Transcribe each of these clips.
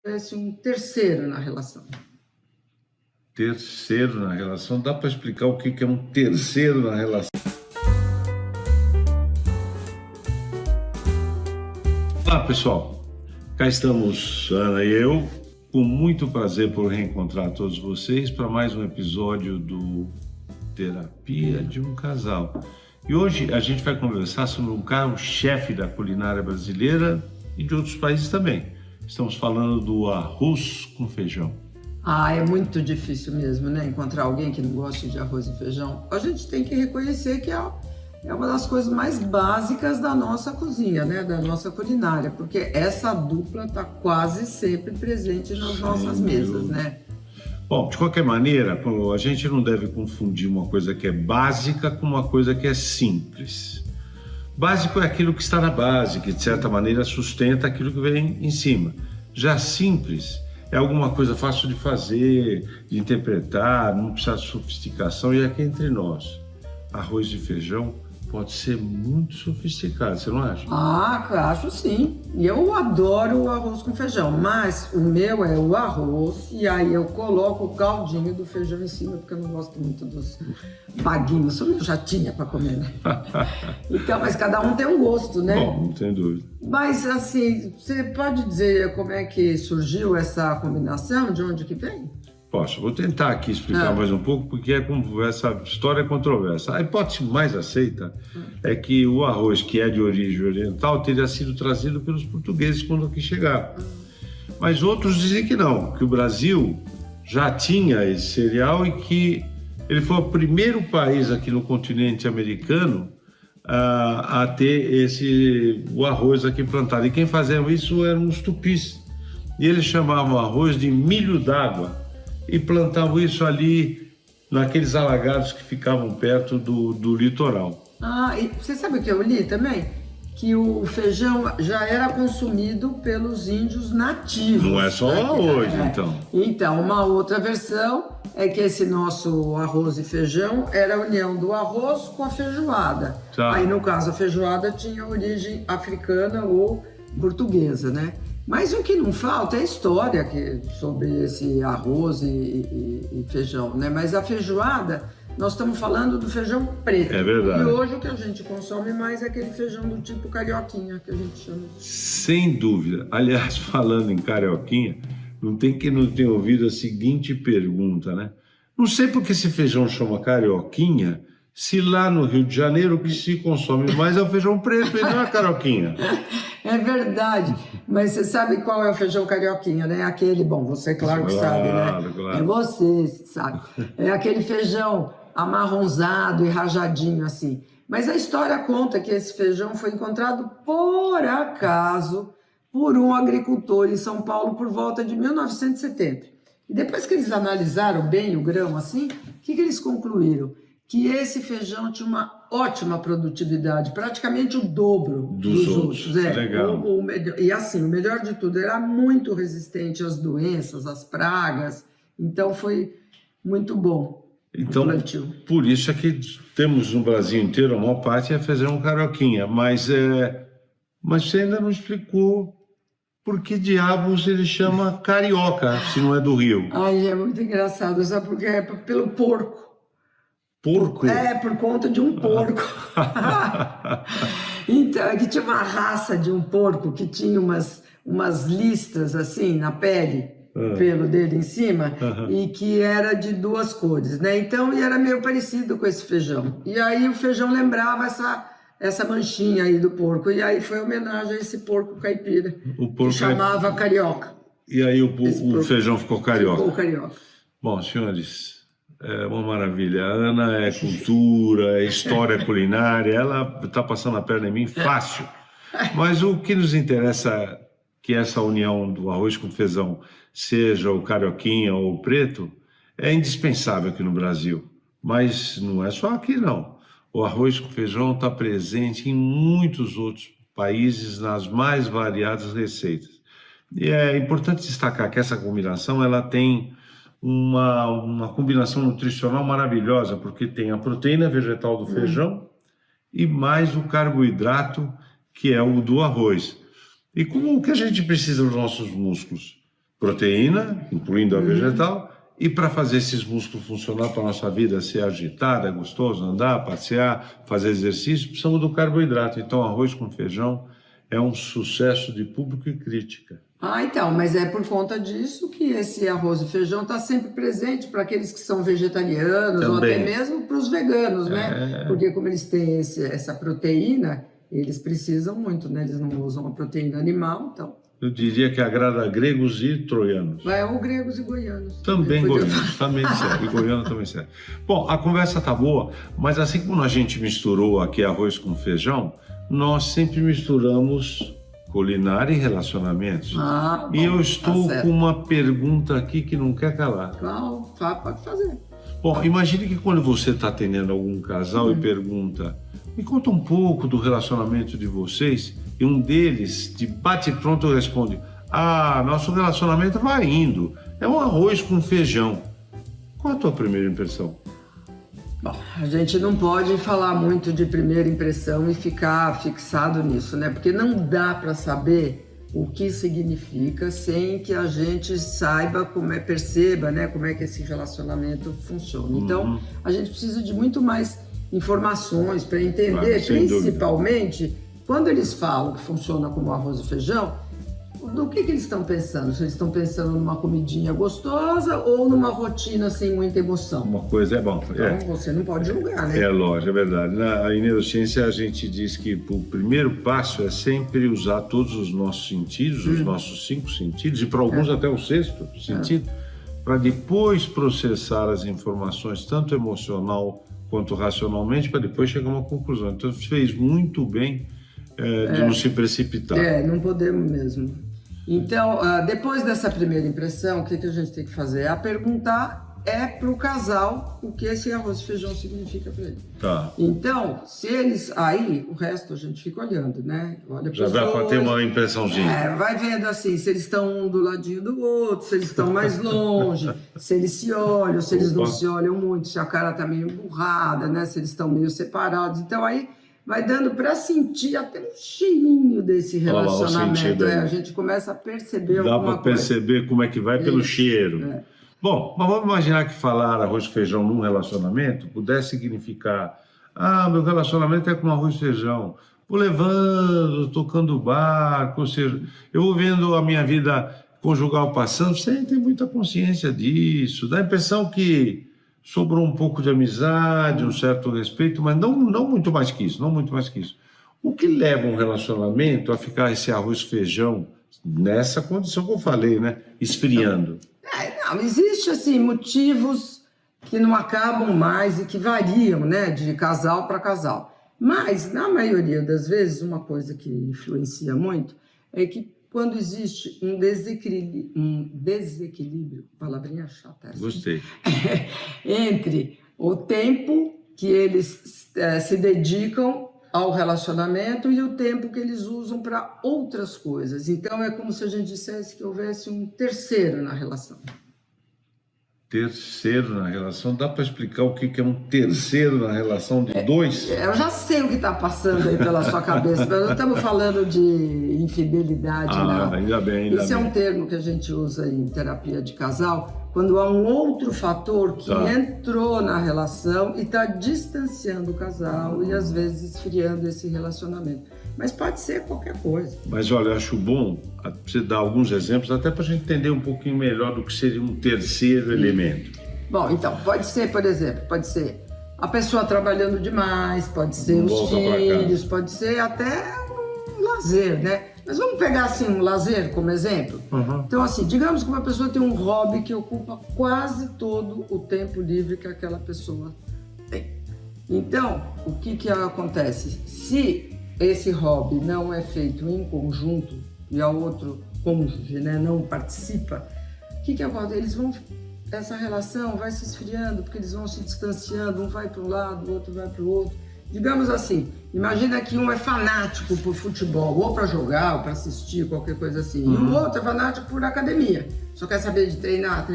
Parece um terceiro na relação. Terceiro na relação? Dá para explicar o que é um terceiro na relação? Olá, pessoal. Cá estamos, Ana e eu, com muito prazer por reencontrar todos vocês para mais um episódio do Terapia de um Casal. E hoje a gente vai conversar sobre um carro-chefe da culinária brasileira e de outros países também. Estamos falando do arroz com feijão. É muito difícil mesmo, né? Encontrar alguém que não goste de arroz e feijão. A gente tem que reconhecer que é uma das coisas mais básicas da nossa cozinha, né? Da nossa culinária, porque essa dupla está quase sempre presente nas nossas mesas, né? Bom, de qualquer maneira, a gente não deve confundir uma coisa que é básica com uma coisa que é simples. Básico é aquilo que está na base, que de certa maneira sustenta aquilo que vem em cima. Já simples é alguma coisa fácil de fazer, de interpretar, não precisa de sofisticação, e aqui entre nós, arroz e feijão pode ser muito sofisticado, você não acha? Acho sim. E eu adoro o arroz com feijão, mas o meu é o arroz e aí eu coloco o caldinho do feijão em cima, porque eu não gosto muito dos baguinhos, sou meio chatinha para comer, né? Então, mas cada um tem um gosto, né? Bom, não tem dúvida. Mas assim, você pode dizer como é que surgiu essa combinação, de onde que vem? Posso, vou tentar aqui explicar mais um pouco, porque essa história é controversa. A hipótese mais aceita é que o arroz, que é de origem oriental, teria sido trazido pelos portugueses quando aqui chegaram. Mas outros dizem que não, que o Brasil já tinha esse cereal e que ele foi o primeiro país aqui no continente americano a ter o arroz aqui plantado. E quem fazia isso eram os tupis. E eles chamavam o arroz de milho d'água. E plantavam isso ali naqueles alagados que ficavam perto do litoral. E você sabe o que eu li também? Que o feijão já era consumido pelos índios nativos. Não é só hoje, então. Então, uma outra versão é que esse nosso arroz e feijão era a união do arroz com a feijoada. Tá. Aí, no caso, a feijoada tinha origem africana ou portuguesa, né? Mas o que não falta é a história sobre esse arroz e feijão, né? Mas a feijoada, nós estamos falando do feijão preto. É verdade. E hoje o que a gente consome mais é aquele feijão do tipo carioquinha, que a gente chama. Sem dúvida. Aliás, falando em carioquinha, não tem quem não tenha ouvido a seguinte pergunta, né? Não sei por que esse feijão chama carioquinha, se lá no Rio de Janeiro o que se consome mais é o feijão preto e não a carioquinha. É verdade, mas você sabe qual é o feijão carioquinha, né? Aquele, bom, você claro que sabe, né? Claro. É você, sabe? É aquele feijão amarronzado e rajadinho assim. Mas a história conta que esse feijão foi encontrado por acaso por um agricultor em São Paulo por volta de 1970. E depois que eles analisaram bem o grão assim, o que eles concluíram? Que esse feijão tinha uma ótima produtividade, praticamente o dobro dos outros. Legal. E assim, o melhor de tudo, era muito resistente às doenças, às pragas, então foi muito bom. Então, por isso é que temos no Brasil inteiro, a maior parte é feijão carioquinha, mas você ainda não explicou por que diabos ele chama carioca, se não é do Rio. É muito engraçado, sabe? Porque é pelo porco. Porco? Por conta de um porco. Então, aqui tinha uma raça de um porco que tinha umas listras assim na pele, pelo dele em cima, e que era de duas cores, né? Então, e era meio parecido com esse feijão. E aí o feijão lembrava essa manchinha aí do porco. E aí foi homenagem a esse porco caipira, que chamava carioca. E aí o feijão ficou carioca. Ficou carioca. Bom, senhores, é uma maravilha. A Ana é cultura, é história culinária, ela está passando a perna em mim fácil. Mas o que nos interessa é que essa união do arroz com feijão, seja o carioquinha ou o preto, é indispensável aqui no Brasil. Mas não é só aqui, não. O arroz com feijão está presente em muitos outros países, nas mais variadas receitas. E é importante destacar que essa combinação ela tem uma combinação nutricional maravilhosa, porque tem a proteína vegetal do feijão e mais o carboidrato, que é o do arroz. E como o que a gente precisa dos nossos músculos? proteína, incluindo a vegetal, e para fazer esses músculos funcionar para a nossa vida, ser agitada, é gostoso, andar, passear, fazer exercício, precisamos do carboidrato. Então, arroz com feijão é um sucesso de público e crítica. Ah, então, mas é por conta disso que esse arroz e feijão está sempre presente para aqueles que são vegetarianos ou até mesmo para os veganos, né? Porque como eles têm essa proteína, eles precisam muito, né? Eles não usam a proteína animal, então... Eu diria que agrada a gregos e troianos. Ou gregos e goianos. Também goianos, também serve. E goiano também serve. Bom, a conversa tá boa, mas assim como a gente misturou aqui arroz com feijão, nós sempre misturamos culinária e relacionamentos. Bom, e eu estou com uma pergunta aqui que não quer calar. Qual? Pode fazer. Bom, imagine que quando você está atendendo algum casal e pergunta, me conta um pouco do relacionamento de vocês, e um deles, de bate-pronto, responde, nosso relacionamento vai indo, é um arroz com feijão. Qual a tua primeira impressão? Bom, a gente não pode falar muito de primeira impressão e ficar fixado nisso, né? Porque não dá para saber o que significa sem que a gente saiba perceba, né, como é que esse relacionamento funciona. Então, a gente precisa de muito mais informações para entender, principalmente, quando eles falam que funciona como arroz e feijão, do que eles estão pensando? Se eles estão pensando numa comidinha gostosa ou numa rotina sem muita emoção? Uma coisa é bom. Então, você não pode julgar, né? É lógico, é verdade. Em neurociência, a gente diz que o primeiro passo é sempre usar todos os nossos sentidos, os nossos 5 sentidos, e para alguns até o 6º sentido, para depois processar as informações, tanto emocional quanto racionalmente, para depois chegar a uma conclusão. Então, fez muito bem de não se precipitar. Não podemos mesmo. Então, depois dessa primeira impressão, o que a gente tem que fazer? É perguntar para o casal o que esse arroz e feijão significa para ele. Tá. Então, se eles... Aí, o resto a gente fica olhando, né? Olha já vai para ter uma impressãozinha. Vai vendo assim, se eles estão um do ladinho do outro, se eles estão mais longe, se eles se olham, se eles não se olham muito, se a cara está meio emburrada, né? Se eles estão meio separados. Então, aí... vai dando para sentir até um cheirinho desse relacionamento. A gente começa a perceber alguma coisa. Dá para perceber como é que vai pelo cheiro. Bom, mas vamos imaginar que falar arroz e feijão num relacionamento pudesse significar meu relacionamento é com arroz e feijão. Vou levando, tocando barco, ou seja, eu vou vendo a minha vida conjugal passando sem ter muita consciência disso. Dá a impressão que sobrou um pouco de amizade, um certo respeito, mas não muito mais que isso, não muito mais que isso. O que leva um relacionamento a ficar esse arroz e feijão nessa condição que eu falei, né? Esfriando? Não, existe assim motivos que não acabam mais e que variam, né, de casal para casal. Mas, na maioria das vezes, uma coisa que influencia muito é que quando existe um desequilíbrio, palavrinha chata essa, gostei, entre o tempo que eles se dedicam ao relacionamento e o tempo que eles usam para outras coisas. Então, é como se a gente dissesse que houvesse um terceiro na relação. Terceiro na relação? Dá para explicar o que é um terceiro na relação de dois? Eu já sei o que está passando aí pela sua cabeça, mas não estamos falando de infidelidade, não. Ainda bem, Isso é um termo que a gente usa em terapia de casal, quando há um outro fator que entrou na relação e está distanciando o casal e às vezes esfriando esse relacionamento. Mas pode ser qualquer coisa. Mas olha, eu acho bom você dar alguns exemplos, até para a gente entender um pouquinho melhor do que seria um terceiro elemento. Bom, então, pode ser, por exemplo, a pessoa trabalhando demais, pode ser os filhos, pode ser até um lazer, né? Mas vamos pegar assim um lazer como exemplo? Então, assim, digamos que uma pessoa tem um hobby que ocupa quase todo o tempo livre que aquela pessoa tem. Então, o que acontece? Se esse hobby não é feito em conjunto e a outro cônjuge, né, não participa, o que acontece? Essa relação vai se esfriando porque eles vão se distanciando, um vai para um lado, o outro vai para o outro. Digamos assim, imagina que um é fanático por futebol, ou para jogar, ou para assistir, qualquer coisa assim. E o outro é fanático por academia, só quer saber de treinar.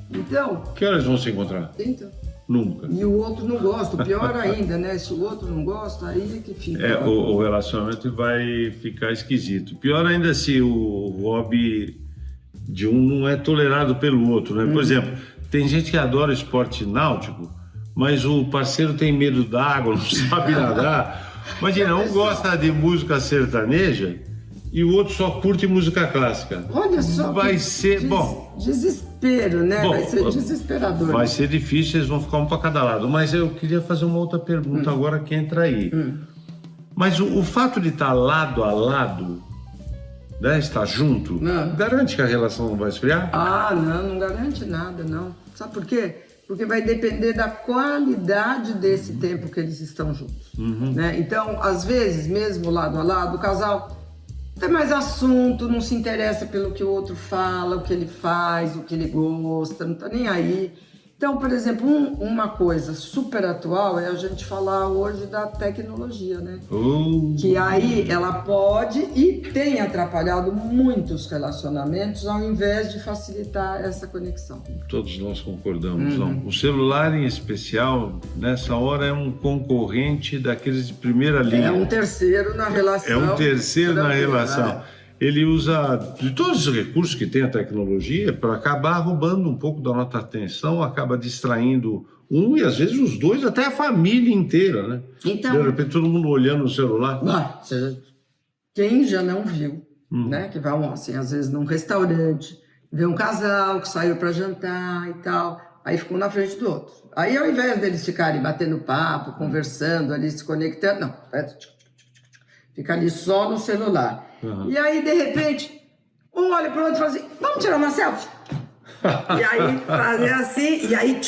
Então... Que horas vão se encontrar? Então... Nunca. E o outro não gosta, o pior ainda, né? Se o outro não gosta, aí é que fica... O relacionamento vai ficar esquisito. Pior ainda se o hobby de um não é tolerado pelo outro, né? Por exemplo, tem gente que adora esporte náutico, mas o parceiro tem medo d'água, não sabe nadar. Imagina, um gosta de música sertaneja e o outro só curte música clássica. Olha só. Vai ser, bom... Desespero, né? Bom, vai ser desesperador. Vai ser difícil, eles vão ficar um para cada lado. Mas eu queria fazer uma outra pergunta agora que entra aí. Mas o fato de estar lado a lado, né, estar junto, garante que a relação não vai esfriar? Ah, não garante nada, não. Sabe por quê? Porque vai depender da qualidade desse tempo que eles estão juntos. Né? Então, às vezes, mesmo lado a lado, o casal tem mais assunto, não se interessa pelo que o outro fala, o que ele faz, o que ele gosta, não tá nem aí. Então, por exemplo, uma coisa super atual é a gente falar hoje da tecnologia, né? Que aí ela pode e tem atrapalhado muitos relacionamentos ao invés de facilitar essa conexão. Todos nós concordamos, não. O celular, em especial, nessa hora é um concorrente daqueles de primeira linha. É um terceiro na relação. É um terceiro na relação. Ele usa de todos os recursos que tem a tecnologia para acabar roubando um pouco da nossa atenção, acaba distraindo um e às vezes os dois, até a família inteira, né? Então, de repente todo mundo olhando o celular. Quem já não viu, né? Que vai, assim, às vezes num restaurante, vê um casal que saiu para jantar e tal, aí ficou na frente do outro. Aí ao invés deles ficarem batendo papo, conversando ali, se conectando, não, fica ali só no celular. E aí, de repente, um olha para o outro e fala assim, vamos tirar uma selfie? E aí, fazer assim, e aí,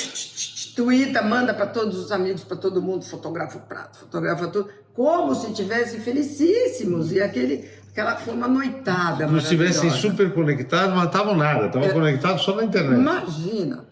tuita, manda para todos os amigos, para todo mundo, fotografa o prato, fotografa tudo, como se estivessem felicíssimos, e aquela foi uma noitada. Como se estivessem super conectados, mas não estavam nada, estavam conectados só na internet. Imagina.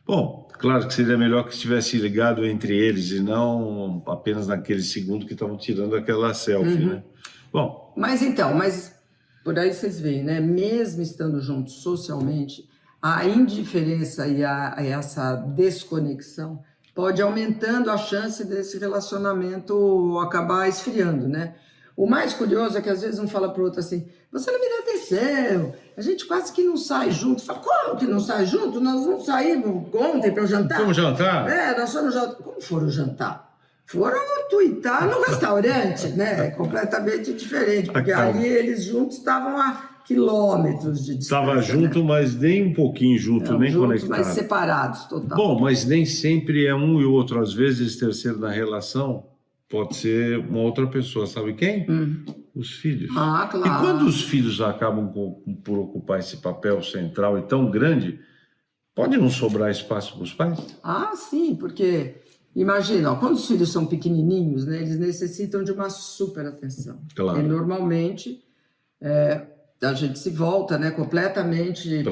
Bom, claro que seria melhor que estivesse ligado entre eles e não apenas naquele segundo que estavam tirando aquela selfie, né? Bom. Mas por aí vocês veem, né? Mesmo estando juntos socialmente, a indiferença e essa desconexão pode aumentando a chance desse relacionamento acabar esfriando, né? O mais curioso é que às vezes um fala para o outro assim, você não me dá atenção, a gente quase que não sai junto. Fala, como que não sai junto? Nós não saímos ontem para jantar. Fomos jantar? Nós fomos jantar. Como foram jantar? Foram tuitar no restaurante, né? Completamente diferente, porque ali eles juntos estavam a quilômetros de distância. Estava junto, né? Mas nem um pouquinho junto, nem juntos, conectado. mas separados, total. Bom, mas nem sempre é um e o outro. Às vezes, terceiro na relação pode ser uma outra pessoa. Sabe quem? Os filhos. Ah, claro. E quando os filhos acabam por ocupar esse papel central e tão grande, pode não sobrar espaço para os pais? Ah, sim, porque... Imagina, quando os filhos são pequenininhos, né, eles necessitam de uma super atenção. Claro. E normalmente a gente se volta, né, completamente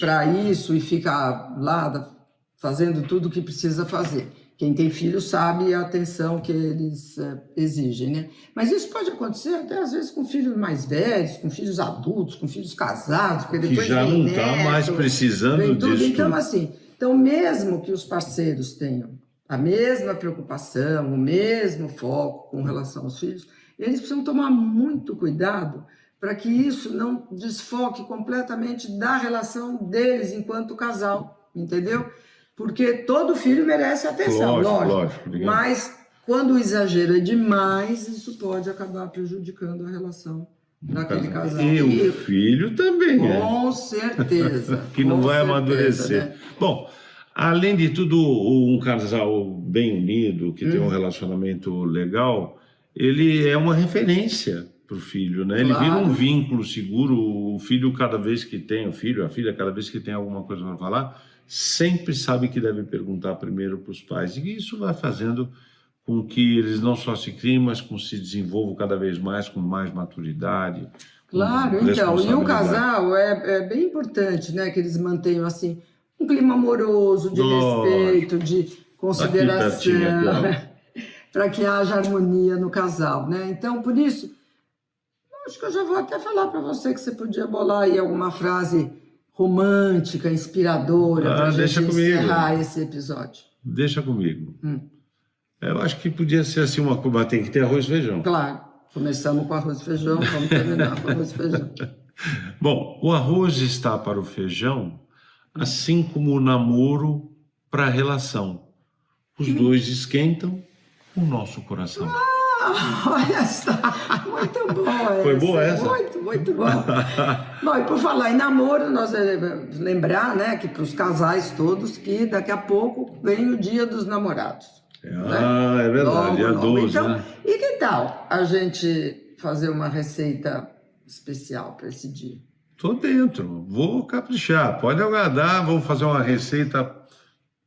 para isso e fica lá fazendo tudo o que precisa fazer. Quem tem filho sabe a atenção que eles exigem, né? Mas isso pode acontecer até às vezes com filhos mais velhos, com filhos adultos, com filhos casados, porque depois que já não está mais precisando disso. Então, assim, mesmo que os parceiros tenham a mesma preocupação, o mesmo foco com relação aos filhos, eles precisam tomar muito cuidado para que isso não desfoque completamente da relação deles enquanto casal, entendeu? Porque todo filho merece atenção, lógico. Mas quando o exagero é demais, isso pode acabar prejudicando a relação daquele casal. E o filho também. Com certeza. Que não vai amadurecer. Né? Bom, além de tudo, um casal bem unido, que tem um relacionamento legal, ele é uma referência para o filho, né? Ele vira um vínculo seguro. O filho, cada vez que tem, a filha, cada vez que tem alguma coisa para falar, sempre sabe que deve perguntar primeiro para os pais. E isso vai fazendo com que eles não só se criem, mas com se desenvolvam cada vez mais, com mais maturidade. Claro, então, e o casal é bem importante, né? Que eles mantenham, assim, um clima amoroso, de respeito, de consideração, para que haja harmonia no casal, né? Então, por isso, acho que eu já vou até falar para você que você podia bolar aí alguma frase romântica, inspiradora, para a gente encerrar esse episódio. Deixa comigo. Eu acho que podia ser assim uma coisa, tem que ter arroz e feijão. Claro, começamos com arroz e feijão, vamos terminar com arroz e feijão. Bom, o arroz está para o feijão, assim como o namoro para a relação. Os dois esquentam o nosso coração. Olha só, muito bom essa. Foi boa essa? Muito bom. Bom, e por falar em namoro, nós devemos lembrar, né, que para os casais todos, que daqui a pouco vem o Dia dos Namorados. Ah, é verdade, dia 12, então, né? E que tal a gente fazer uma receita especial para esse dia? Tô dentro, vou caprichar. Pode agradar, vamos fazer uma receita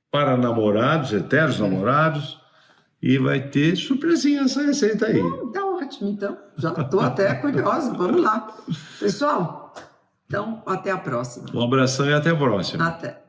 para namorados, eternos namorados, e vai ter surpresinha essa receita aí. Tá ótimo, então. Já estou até curiosa. Vamos lá. Pessoal, então até a próxima. Um abração e até a próxima. Até.